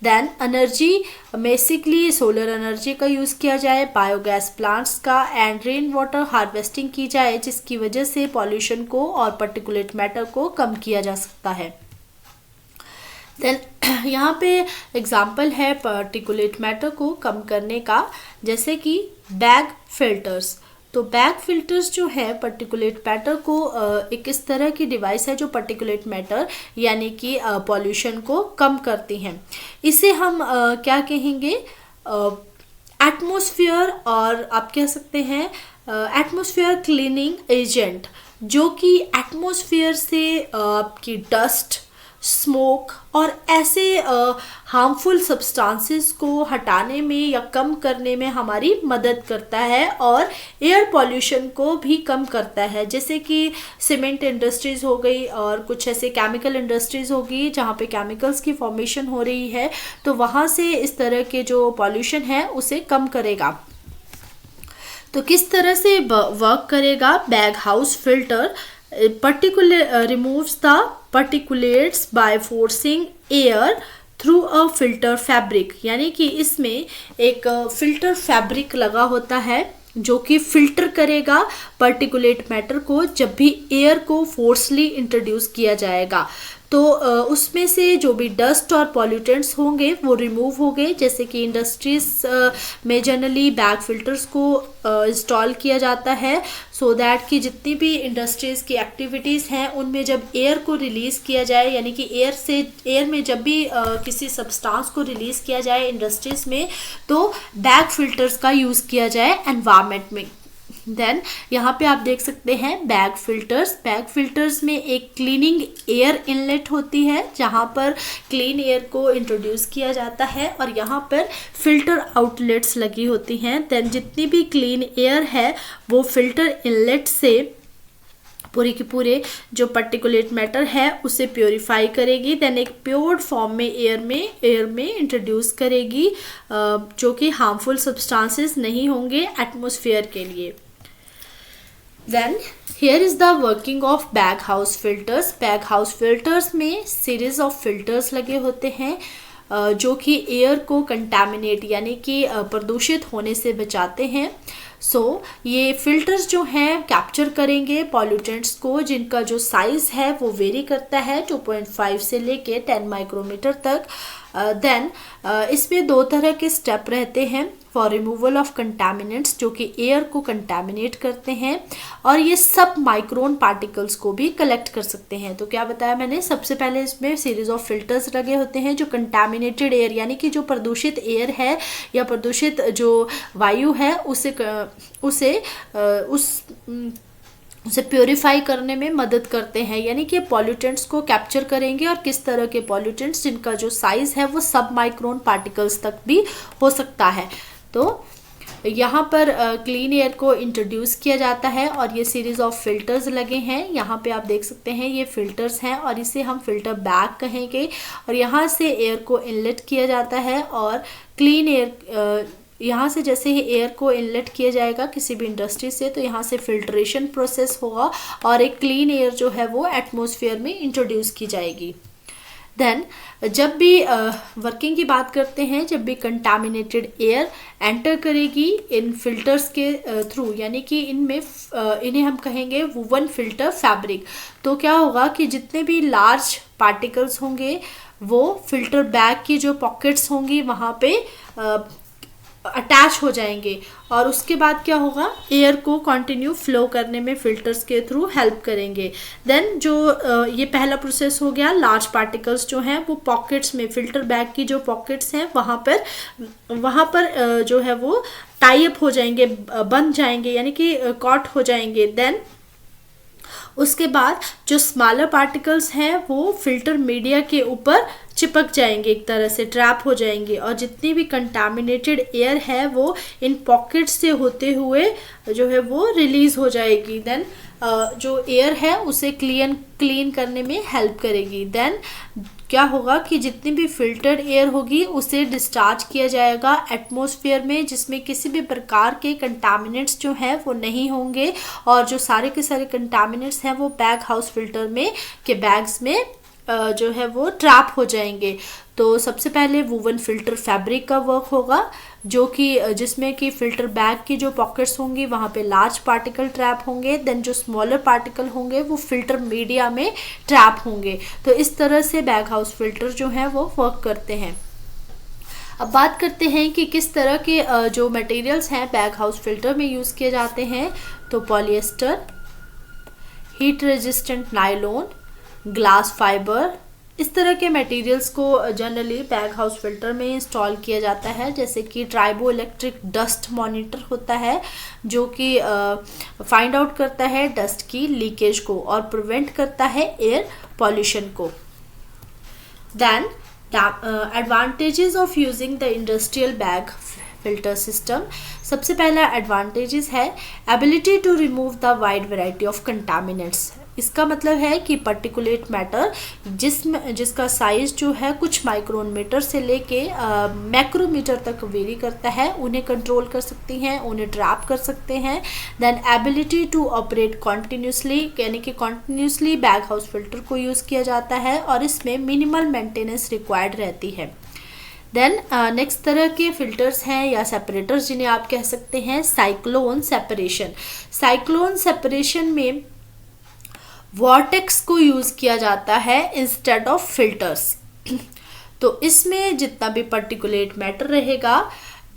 Then energy, basically solar energy का यूज़ किया जाए, बायोगैस प्लांट्स का, एंड रेन वाटर हार्वेस्टिंग की जाए, जिसकी वजह से पॉल्यूशन को और पर्टिकुलेट मैटर को कम किया जा सकता है। देन यहाँ पे एग्जाम्पल है पर्टिकुलेट मैटर को कम करने का, जैसे कि बैग फिल्टर्स। तो बैग फिल्टर्स जो है पर्टिकुलेट मैटर को एक इस तरह की डिवाइस है जो पर्टिकुलेट मैटर यानी कि पॉल्यूशन को कम करती हैं। इसे हम क्या कहेंगे, एटमॉस्फेयर, और आप कह सकते हैं एटमॉस्फेयर क्लीनिंग एजेंट, जो कि एटमॉस्फेयर से आपकी डस्ट, स्मोक और ऐसे हार्मफुल सब्सटेंसेस को हटाने में या कम करने में हमारी मदद करता है और एयर पॉल्यूशन को भी कम करता है, जैसे कि सीमेंट इंडस्ट्रीज़ हो गई और कुछ ऐसे केमिकल इंडस्ट्रीज़ होगी जहाँ पे केमिकल्स की फॉर्मेशन हो रही है, तो वहाँ से इस तरह के जो पॉल्यूशन है उसे कम करेगा। तो किस तरह से वर्क करेगा bag house filter? removes the particulates by forcing air through a filter fabric, यानी कि इसमें एक फिल्टर फैब्रिक लगा होता है जो कि फिल्टर करेगा पर्टिकुलेट मैटर को जब भी एयर को फोर्सली इंट्रोड्यूस किया जाएगा। तो उसमें से जो भी डस्ट और पॉल्यूटेंट्स होंगे वो रिमूव हो गए, जैसे कि इंडस्ट्रीज में जनरली बैग फिल्टर्स को इंस्टॉल किया जाता है सो दैट कि जितनी भी इंडस्ट्रीज़ की एक्टिविटीज़ हैं उनमें जब एयर को रिलीज़ किया जाए, यानी कि एयर में जब भी किसी सब्सटेंस को रिलीज़ किया जाए इंडस्ट्रीज़ में, तो बैग फिल्टर्स का यूज़ किया जाए एनवायरनमेंट में। देन यहाँ पे आप देख सकते हैं बैग फिल्टर्स में एक क्लीनिंग एयर इनलेट होती है जहाँ पर क्लीन एयर को इंट्रोड्यूस किया जाता है और यहाँ पर फिल्टर आउटलेट्स लगी होती हैं। देन जितनी भी क्लीन एयर है वो फिल्टर इनलेट से पूरे के पूरे जो पर्टिकुलेट मैटर है उसे प्योरीफाई करेगी, देन एक प्योर्ड फॉर्म में एयर में इंट्रोड्यूस करेगी जो कि हार्मफुल सब्सटेंसेस नहीं होंगे एटमॉस्फेयर के लिए। Then here is the working of bag house filters. Bag house filters में series of filters लगे होते हैं जो कि एयर को कंटामिनेट यानी कि प्रदूषित होने से बचाते हैं। ये फिल्टर्स जो हैं कैप्चर करेंगे पॉल्यूटेंट्स को जिनका जो साइज़ है वो वेरी करता है 2.5 से लेके 10 माइक्रोमीटर तक। देन इसमें दो तरह के स्टेप रहते हैं। फॉर रिमूवल ऑफ कंटामिनेंट्स जो कि एयर को कंटामिनेट करते हैं, और ये सब माइक्रोन पार्टिकल्स को भी कलेक्ट कर सकते हैं। तो क्या बताया मैंने, सबसे पहले इसमें सीरीज ऑफ फिल्टर्स लगे होते हैं जो कंटामिनेटेड एयर यानी कि जो प्रदूषित एयर है या प्रदूषित जो वायु है उसे प्योरीफाई करने में मदद करते हैं, यानी कि पॉल्यूटेंट्स को कैप्चर करेंगे, और किस तरह के पॉल्यूटेंट्स जिनका जो साइज़ है वो सब माइक्रोन पार्टिकल्स तक भी हो सकता है। तो यहाँ पर क्लीन एयर को इंट्रोड्यूस किया जाता है और ये सीरीज ऑफ फिल्टर्स लगे हैं। यहाँ पे आप देख सकते हैं ये फिल्टर्स हैं और इसे हम फिल्टर बैग कहेंगे, और यहाँ से एयर को इनलेट किया जाता है, और क्लीन एयर यहाँ से जैसे ही एयर को इनलेट किया जाएगा किसी भी इंडस्ट्री से, तो यहाँ से फिल्ट्रेशन प्रोसेस होगा और एक क्लीन एयर जो है वो एटमॉस्फेयर में इंट्रोड्यूस की जाएगी। देन जब भी वर्किंग की बात करते हैं, जब भी कंटामिनेटेड एयर एंटर करेगी इन फिल्टर्स के थ्रू, यानी कि इन्हें हम कहेंगे वूवन फिल्टर फैब्रिक, तो क्या होगा कि जितने भी लार्ज पार्टिकल्स होंगे वो फिल्टर बैग की जो पॉकेट्स होंगी वहाँ पे अटैच हो जाएंगे, और उसके बाद क्या होगा, एयर को कंटिन्यू फ्लो करने में फिल्टर्स के थ्रू हेल्प करेंगे। देन जो ये पहला प्रोसेस हो गया, लार्ज पार्टिकल्स जो हैं वो पॉकेट्स में, फिल्टर बैग की जो पॉकेट्स हैं वहाँ पर जो है वो टाई अप हो जाएंगे, बन जाएंगे, यानी कि कॉट हो जाएंगे। देन उसके बाद जो स्मॉलर पार्टिकल्स हैं वो फिल्टर मीडिया के ऊपर चिपक जाएंगे, एक तरह से ट्रैप हो जाएंगे, और जितनी भी कंटामिनेटेड एयर है वो इन पॉकेट्स से होते हुए जो है वो रिलीज हो जाएगी। देन जो एयर है उसे क्लीन करने में हेल्प करेगी। देन क्या होगा कि जितनी भी फिल्टर्ड एयर होगी उसे डिस्चार्ज किया जाएगा एटमॉस्फेयर में, जिसमें किसी भी प्रकार के कंटामिनेंट्स जो हैं वो नहीं होंगे, और जो सारे के सारे कंटामिनेंट्स हैं वो बैग हाउस फिल्टर में के बैग्स में जो है वो ट्रैप हो जाएंगे। तो सबसे पहले वूवन फिल्टर फैब्रिक का वर्क होगा, जो कि जिसमें कि फिल्टर बैग की जो पॉकेट्स होंगी वहाँ पे लार्ज पार्टिकल ट्रैप होंगे। देन जो स्मॉलर पार्टिकल होंगे वो फिल्टर मीडिया में ट्रैप होंगे। तो इस तरह से बैग हाउस फिल्टर जो है वो वर्क करते हैं। अब बात करते हैं कि किस तरह के जो मटेरियल्स हैं बैग हाउस फिल्टर में यूज़ किए जाते हैं। तो polyester, heat resistant nylon, glass fibre, इस तरह के मटेरियल्स को जनरली बैग हाउस फिल्टर में इंस्टॉल किया जाता है। जैसे कि ट्राइबो इलेक्ट्रिक डस्ट मॉनिटर होता है जो कि फाइंड आउट करता है डस्ट की लीकेज को और प्रिवेंट करता है एयर पॉल्यूशन को। Then advantages of using the industrial bag filter system. सबसे पहला एडवांटेजेस है ability to remove the wide variety of contaminants. इसका मतलब है कि पर्टिकुलेट मैटर जिसका साइज जो है कुछ माइक्रोमीटर से लेके मैक्रोमीटर तक वेरी करता है, उन्हें कंट्रोल कर सकती हैं, उन्हें ट्रैप कर सकते हैं। Then ability to operate continuously, यानी कि कॉन्टिन्यूसली बैग हाउस फिल्टर को यूज़ किया जाता है और इसमें मिनिमल मेंटेनेंस रिक्वायर्ड रहती है। देन नेक्स्ट तरह के फिल्टर्स हैं या सेपरेटर्स जिन्हें आप कह सकते हैं साइक्लोन सेपरेशन। साइक्लोन सेपरेशन में वॉर्टेक्स को यूज़ किया जाता है इंस्टेड ऑफ फिल्टर्स। तो इसमें जितना भी पर्टिकुलेट मैटर रहेगा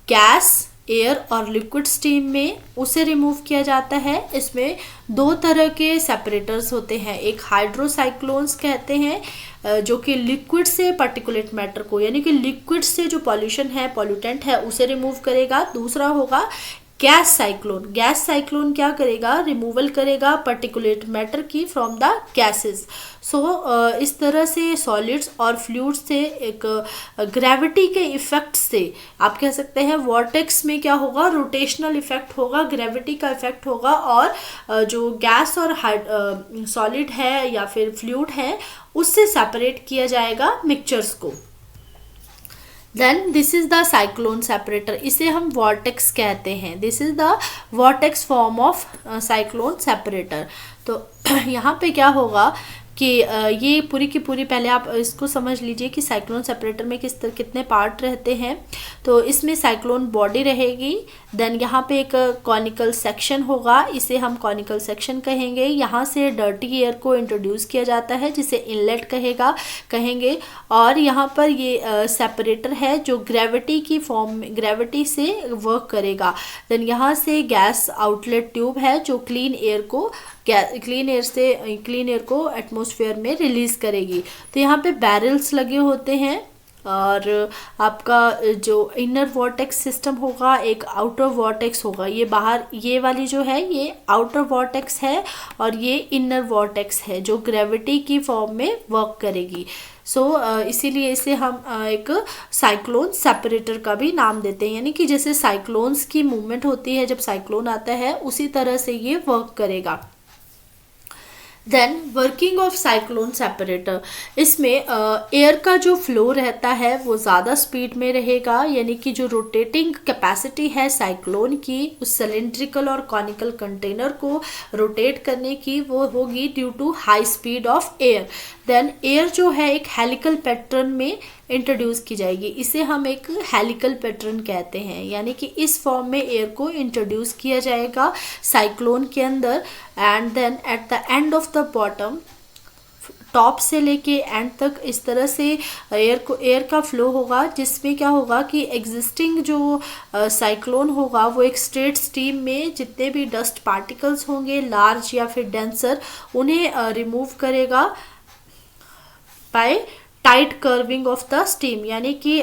गैस, एयर और लिक्विड स्टीम में, उसे रिमूव किया जाता है। इसमें दो तरह के सेपरेटर्स होते हैं, एक हाइड्रोसाइक्लोन्स कहते हैं जो कि लिक्विड से पर्टिकुलेट मैटर को, यानी कि लिक्विड से जो पॉल्यूशन है, पॉल्यूटेंट है, उसे रिमूव करेगा। दूसरा होगा गैस साइक्लोन। गैस साइक्लोन क्या करेगा, रिमूवल करेगा पर्टिकुलेट मैटर की फ्रॉम द गैसेस। सो इस तरह से सॉलिड्स और फ्लूइड्स से एक ग्रेविटी के इफेक्ट से आप कह सकते हैं वॉर्टेक्स में क्या होगा, रोटेशनल इफेक्ट होगा, ग्रेविटी का इफेक्ट होगा, और जो गैस और सॉलिड है या फिर फ्लूइड है उससे सेपरेट किया जाएगा मिक्सचर्स को। Then this is the cyclone separator, इसे हम वॉर्टेक्स कहते हैं। This is the vortex form of cyclone separator. तो यहाँ पे क्या होगा कि ये पूरी की पूरी, पहले आप इसको समझ लीजिए कि साइक्लोन सेपरेटर में कितने पार्ट रहते हैं। तो इसमें साइक्लोन बॉडी रहेगी, देन यहाँ पे एक कॉनिकल सेक्शन होगा, इसे हम कॉनिकल सेक्शन कहेंगे। यहाँ से डर्टी एयर को इंट्रोड्यूस किया जाता है जिसे इनलेट कहेंगे। और यहाँ पर ये सेपरेटर है जो ग्रेविटी की फॉर्म में, ग्रेविटी से वर्क करेगा। देन यहाँ से गैस आउटलेट ट्यूब है जो क्लीन एयर को एटमॉस्फेयर में रिलीज करेगी। तो यहाँ पे बैरल्स लगे होते हैं, और आपका जो इनर वॉर्टेक्स सिस्टम होगा, एक आउटर वॉर्टेक्स होगा। ये बाहर, ये वाली जो है ये आउटर वॉर्टेक्स है, और ये इनर वॉर्टेक्स है जो ग्रेविटी की फॉर्म में वर्क करेगी। इसीलिए इसे हम एक साइक्लोन सेपरेटर का भी नाम देते हैं, यानी कि जैसे साइक्लोन्स की मूवमेंट होती है जब साइक्लोन आता है, उसी तरह से ये वर्क करेगा। Then working of cyclone separator, इसमें एयर का जो फ्लो रहता है वो ज़्यादा स्पीड में रहेगा, यानी कि जो रोटेटिंग कैपेसिटी है साइक्लोन की, उस सिलेंड्रिकल और कॉनिकल कंटेनर को रोटेट करने की, वो होगी due to high speed of air. Then air जो है एक हेलिकल पैटर्न में इंट्रोड्यूस की जाएगी, इसे हम एक हेलिकल पैटर्न कहते हैं, यानी कि इस फॉर्म में एयर को इंट्रोड्यूस किया जाएगा साइक्लोन के अंदर। And then at the end of the bottom, top से लेके एंड तक इस तरह से एयर का फ्लो होगा, जिसमें क्या होगा कि एग्जिस्टिंग जो साइक्लोन होगा वो एक स्ट्रेट स्ट्रीम में जितने भी डस्ट पार्टिकल्स होंगे, लार्ज या फिर डेंसर, उन्हें रिमूव करेगा by tight curving of the steam, यानी कि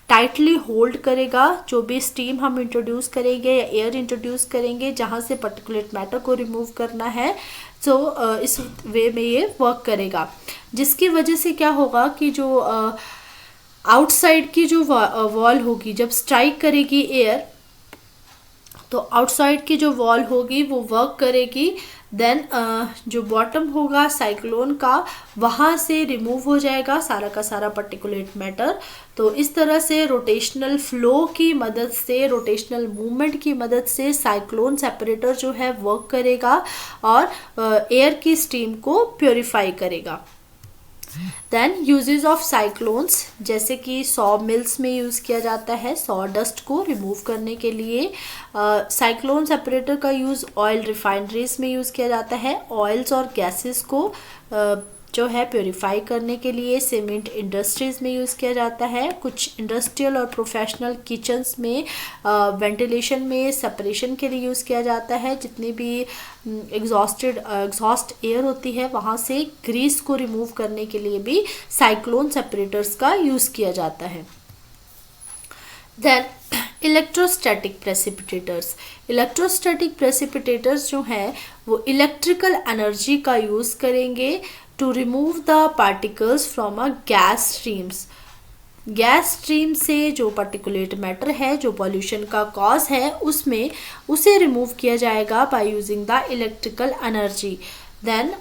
टाइटली होल्ड करेगा जो भी स्टीम हम इंट्रोड्यूस करेंगे या एयर इंट्रोड्यूस करेंगे जहाँ से पर्टिकुलेट मैटर को रिमूव करना है। इस वे में ये वर्क करेगा, जिसकी वजह से क्या होगा कि जो आउटसाइड की जो वॉल होगी जब स्ट्राइक करेगी एयर, तो आउटसाइड की जो वॉल होगी वो वर्क करेगी। देन जो बॉटम होगा साइक्लोन का, वहाँ से रिमूव हो जाएगा सारा का सारा पर्टिकुलेट मैटर। तो इस तरह से रोटेशनल फ्लो की मदद से, रोटेशनल मूवमेंट की मदद से साइक्लोन सेपरेटर जो है वर्क करेगा और एयर की स्टीम को प्योरीफाई करेगा। देन यूजेस ऑफ साइक्लोन्स, जैसे कि सॉ मिल्स में यूज़ किया जाता है सॉ डस्ट को रिमूव करने के लिए। साइक्लोन सेपरेटर का यूज़ ऑयल रिफाइनरीज में यूज़ किया जाता है, ऑयल्स और गैसेस को जो है प्योरीफाई करने के लिए। सीमेंट इंडस्ट्रीज़ में यूज़ किया जाता है। कुछ इंडस्ट्रियल और प्रोफेशनल किचन्स में वेंटिलेशन में सेपरेशन के लिए यूज़ किया जाता है। जितनी भी एग्जॉस्ट एयर होती है वहाँ से ग्रीस को रिमूव करने के लिए भी साइक्लोन सेपरेटर्स का यूज़ किया जाता है। Then electrostatic precipitators, electrostatic precipitators जो हैं वो इलेक्ट्रिकल एनर्जी का यूज़ करेंगे to remove the particles from a gas streams. Gas stream से जो पर्टिकुलेट मैटर है जो पॉल्यूशन का कॉज है उसमें उसे रिमूव किया जाएगा by using the electrical energy. Then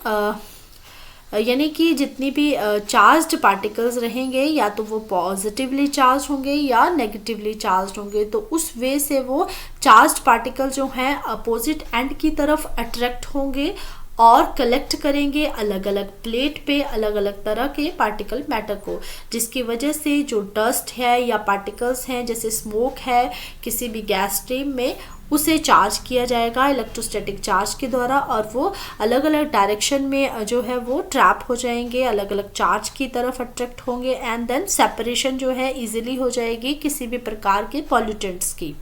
यानी कि जितनी भी चार्ज्ड पार्टिकल्स रहेंगे या तो वो पॉजिटिवली चार्ज होंगे या नेगेटिवली चार्ज होंगे, तो उस वे से वो चार्ज्ड पार्टिकल जो हैं अपोजिट एंड की तरफ अट्रैक्ट होंगे और कलेक्ट करेंगे अलग अलग प्लेट पे अलग अलग तरह के पार्टिकल मैटर को, जिसकी वजह से जो डस्ट है या पार्टिकल्स हैं जैसे स्मोक है किसी भी गैस स्ट्रीम में, उसे चार्ज किया जाएगा इलेक्ट्रोस्टैटिक चार्ज के द्वारा और वो अलग अलग डायरेक्शन में जो है वो ट्रैप हो जाएंगे, अलग अलग चार्ज की तरफ अट्रैक्ट होंगे एंड देन सेपरेशन जो है इजीली हो जाएगी किसी भी प्रकार के पॉल्यूटेंट्स की।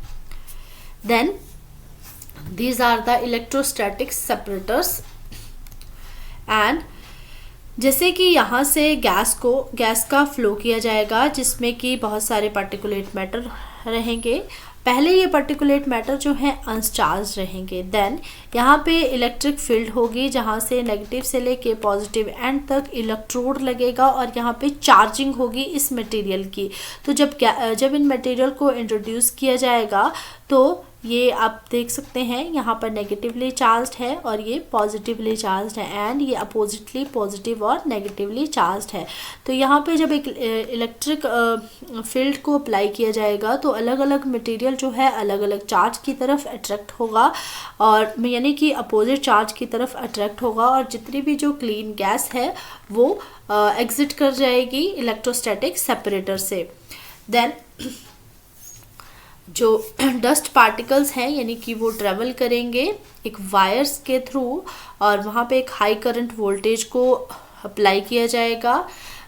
Then these are the electrostatic separators. And जैसे कि यहाँ से गैस का फ्लो किया जाएगा जिसमें कि बहुत सारे पार्टिकुलेट मैटर रहेंगे। पहले ये पर्टिकुलेट मैटर जो है अनचार्ज रहेंगे। देन यहाँ पे इलेक्ट्रिक फील्ड होगी जहाँ से नेगेटिव से लेके पॉजिटिव एंड तक इलेक्ट्रोड लगेगा और यहाँ पे चार्जिंग होगी इस मटेरियल की। तो जब इन मटेरियल को इंट्रोड्यूस किया जाएगा तो ये आप देख सकते हैं यहाँ पर नेगेटिवली चार्ज्ड है और ये पॉजिटिवली चार्ज्ड है, एंड ये अपोजिटली पॉजिटिव और नेगेटिवली चार्ज्ड है। तो यहाँ पे जब एक इलेक्ट्रिक फील्ड को अप्लाई किया जाएगा तो अलग अलग मटेरियल जो है अलग अलग चार्ज की तरफ अट्रैक्ट होगा, और यानी कि अपोजिट चार्ज की तरफ अट्रैक्ट होगा, और जितनी भी जो क्लीन गैस है वो एग्जिट कर जाएगी इलेक्ट्रोस्टैटिक सेपरेटर से। देन जो डस्ट पार्टिकल्स हैं यानी कि वो ट्रेवल करेंगे एक वायर्स के थ्रू, और वहाँ पे एक हाई करंट वोल्टेज को अप्लाई किया जाएगा,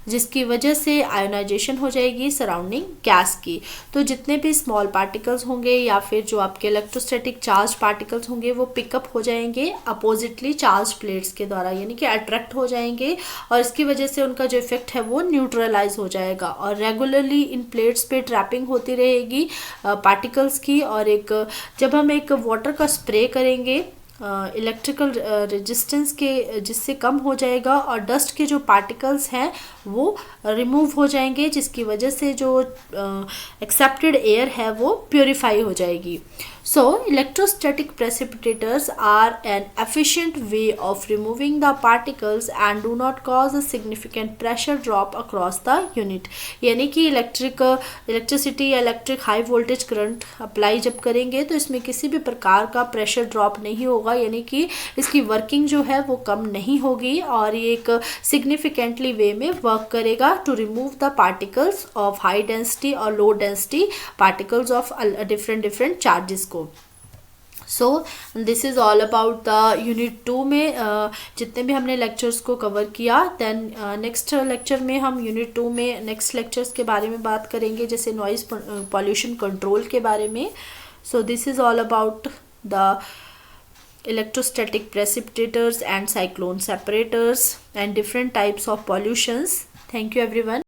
जिसकी वजह से आयोनाइजेशन हो जाएगी सराउंडिंग गैस की। तो जितने भी स्मॉल पार्टिकल्स होंगे या फिर जो आपके इलेक्ट्रोस्टैटिक चार्ज पार्टिकल्स होंगे वो पिकअप हो जाएंगे अपोजिटली चार्ज प्लेट्स के द्वारा, यानी कि अट्रैक्ट हो जाएंगे, और इसकी वजह से उनका जो इफेक्ट है वो न्यूट्रलाइज हो जाएगा, और रेगुलरली इन प्लेट्स पे ट्रैपिंग होती रहेगी पार्टिकल्स की। और एक जब हम एक वाटर का स्प्रे करेंगे इलेक्ट्रिकल रेजिस्टेंस के जिससे कम हो जाएगा, और डस्ट के जो पार्टिकल्स हैं वो रिमूव हो जाएंगे, जिसकी वजह से जो एक्सेप्टेड एयर है वो प्योरीफाई हो जाएगी। So, electrostatic precipitators are an efficient way of removing the particles and do not cause a significant pressure drop across the unit। यानी कि इलेक्ट्रिसिटी या electric high voltage current apply जब करेंगे तो इसमें किसी भी प्रकार का प्रेशर ड्रॉप नहीं होगा, यानी कि इसकी वर्किंग जो है वो कम नहीं होगी, और ये एक सिग्निफिकेंटली वे में वर्क करेगा to remove the particles of high density और low density particles of different charges को। So this is all about the unit 2 में जितने भी हमने लेक्चर्स को कवर किया। दैन नेक्स्ट लेक्चर में हम यूनिट 2 में नेक्स्ट लेक्चर्स के बारे में बात करेंगे, जैसे नॉइज़ पॉल्यूशन कंट्रोल के बारे में। सो this is all about the electrostatic precipitators and cyclone separators and different types of pollutions. Thank you everyone.